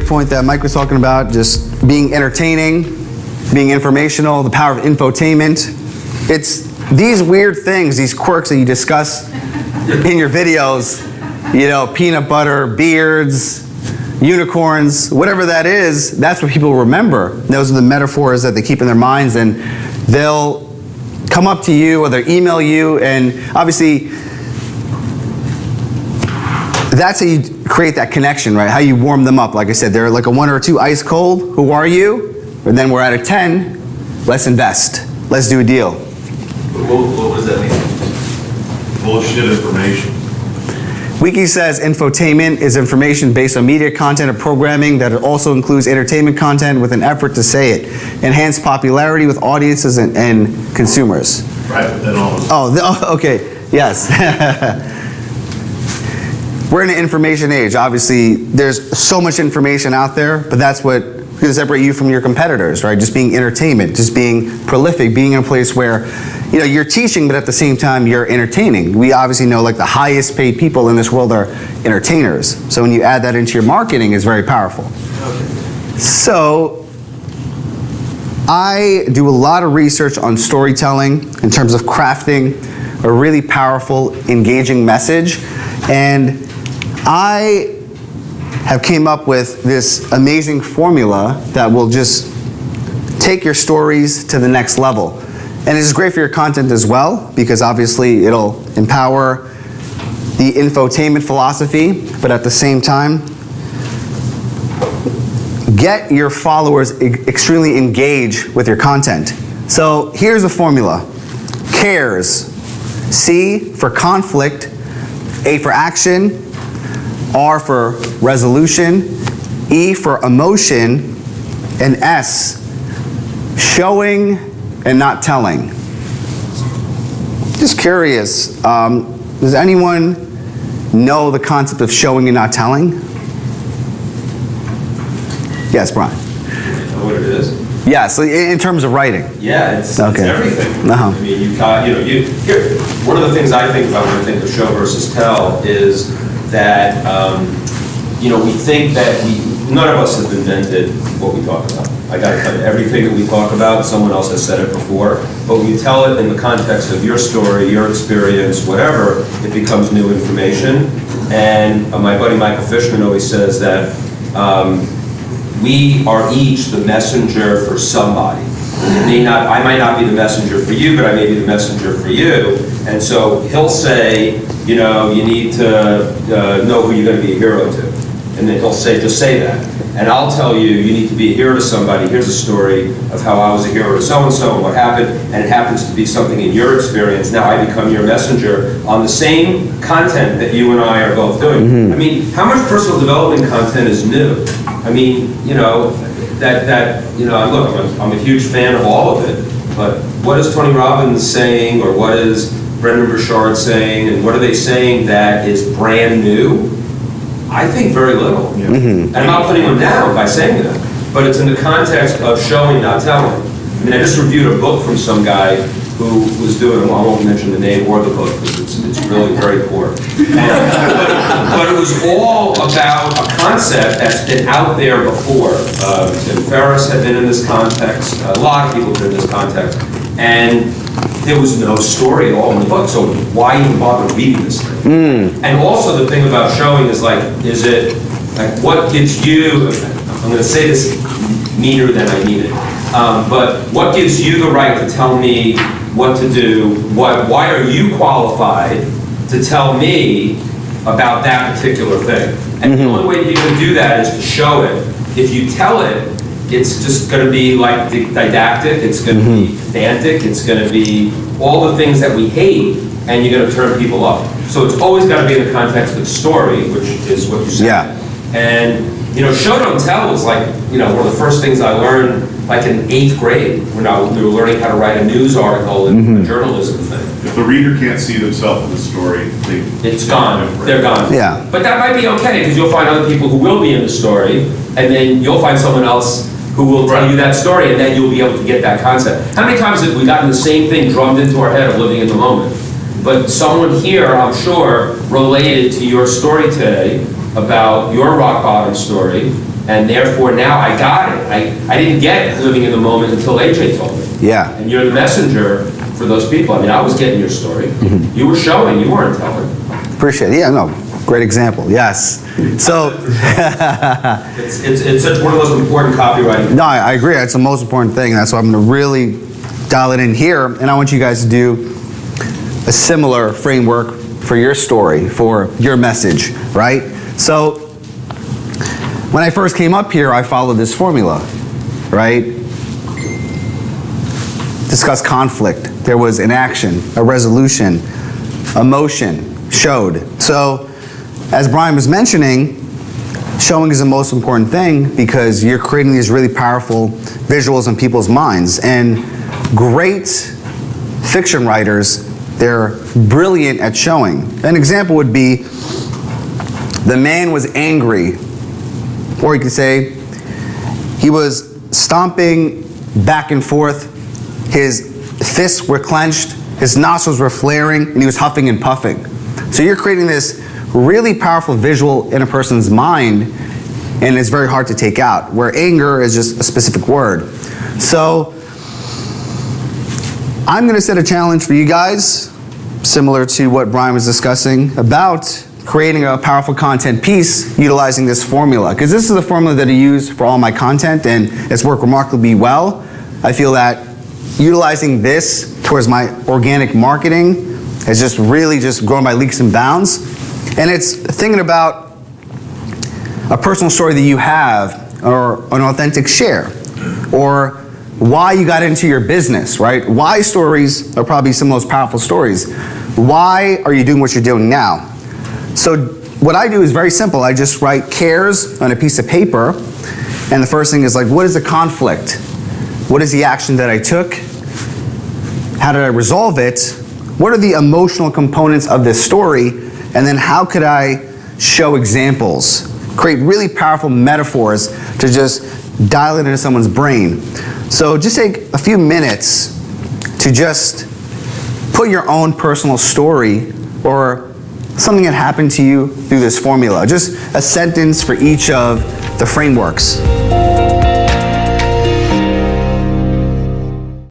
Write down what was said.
point that Mike was talking about, just being entertaining, being informational, the power of infotainment. It's these weird things, these quirks that you discuss in your videos, peanut butter, beards, unicorns, whatever that is, that's what people remember. Those are the metaphors that they keep in their minds, and they'll come up to you or they'll email you, and obviously that's how you create that connection, right? How you warm them up. Like I said, they're like a 1 or 2 ice cold. Who are you? And then we're at a 10. Let's invest. Let's do a deal. What does that mean? Bullshit information. Wiki says infotainment is information based on media content or programming that also includes entertainment content with an effort to say it. Enhance popularity with audiences and consumers. Right, but then all okay, yes. We're in an information age. Obviously, there's so much information out there, but that's what can separate you from your competitors, right? Just being entertainment, just being prolific, being in a place where you're teaching, but at the same time you're entertaining. We obviously know like the highest paid people in this world are entertainers. So when you add that into your marketing, it's very powerful. Okay. So I do a lot of research on storytelling in terms of crafting a really powerful, engaging message. And I have came up with this amazing formula that will just take your stories to the next level. And it's great for your content as well, because obviously it'll empower the infotainment philosophy, but at the same time, get your followers extremely engaged with your content. So here's the formula. CARES. C for conflict, A for action, R for resolution, E for emotion, and S, showing and not telling. Just curious, does anyone know the concept of showing and not telling? Yes, Brian. You know what it is? Yeah, so in terms of writing. Yeah, it's everything. Uh-huh. I mean, one of the things I think about when I think of show versus tell is that, we think that none of us have invented what we talk about. I gotta tell you, everything that we talk about, someone else has said it before, but when you tell it in the context of your story, your experience, whatever, it becomes new information. And my buddy Michael Fishman always says that we are each the messenger for somebody. I might not be the messenger for you, but I may be the messenger for you. And so he'll say, you need to know who you're going to be a hero to. And then he'll say, just say that. And I'll tell you, you need to be a hero to somebody. Here's a story of how I was a hero to so-and-so and what happened, and it happens to be something in your experience. Now I become your messenger on the same content that you and I are both doing. Mm-hmm. I mean, how much personal development content is new? I mean, look, I'm a huge fan of all of it, but what is Tony Robbins saying, or what is Brendan Burchard saying, and what are they saying that is brand new? I think very little. Yeah. Mm-hmm. And I'm not putting them down by saying that, but it's in the context of showing, not telling. I mean, I just reviewed a book from some guy who was doing, I won't mention the name or the book, because it's really very poor. But it was all about a concept that's been out there before. Tim Ferriss had been in this context, a lot of people have been in this context, and there was no story at all in the book, so why even bother reading this thing? Mm. And also the thing about showing is what gives you, I'm going to say this meaner than I mean it, but what gives you the right to tell me what to do? Why are you qualified to tell me about that particular thing? And the only way that you can do that is to show it. If you tell it, it's just going to be like didactic, it's going to be pedantic, it's going to be all the things that we hate, and you're going to turn people off. So it's always got to be in the context of the story, which is what you said. Yeah. And, show don't tell was like, one of the first things I learned like in 8th grade when we were learning how to write a news article in a journalism thing. If the reader can't see themselves in the story, it's gone. They're gone. Yeah. But that might be okay, because you'll find other people who will be in the story, and then you'll find someone else who will tell you that story, and then you'll be able to get that concept. How many times have we gotten the same thing drummed into our head of living in the moment? But someone here, I'm sure, related to your story today about your rock bottom story, And therefore now I got it. I didn't get living in the moment until AJ told me. Yeah. And you're the messenger for those people. I mean, I was getting your story. You were showing, you weren't telling. Appreciate it. Yeah, no, great example. Yes. So, It's such one of those important copywriting. no, I agree. That's the most important thing. That's why I'm going to really dial it in here. And I want you guys to do a similar framework for your story, for your message, right? So, when I first came up here, I followed this formula, right? Discuss conflict. There was an action, a resolution, emotion showed. So, as Brian was mentioning, showing is the most important thing because you're creating these really powerful visuals in people's minds. And great fiction writers, they're brilliant at showing. An example would be, the man was angry, or you could say, he was stomping back and forth, his fists were clenched, his nostrils were flaring, and he was huffing and puffing. So you're creating this really powerful visual in a person's mind, and it's very hard to take out, where anger is just a specific word. So I'm going to set a challenge for you guys, similar to what Brian was discussing, about creating a powerful content piece utilizing this formula. Because this is the formula that I use for all my content, and it's worked remarkably well. I feel that utilizing this towards my organic marketing has just really just grown by leaps and bounds. And it's thinking about a personal story that you have, or an authentic share, or why you got into your business, right? Why stories are probably some of the most powerful stories. Why are you doing what you're doing now? So what I do is very simple. I just write cares on a piece of paper, and the first thing is like, what is the conflict? What is the action that I took? How did I resolve it? What are the emotional components of this story? And then how could I show examples? Create really powerful metaphors to just dial it into someone's brain. So just take a few minutes to just put your own personal story or something that happened to you through this formula. Just a sentence for each of the frameworks.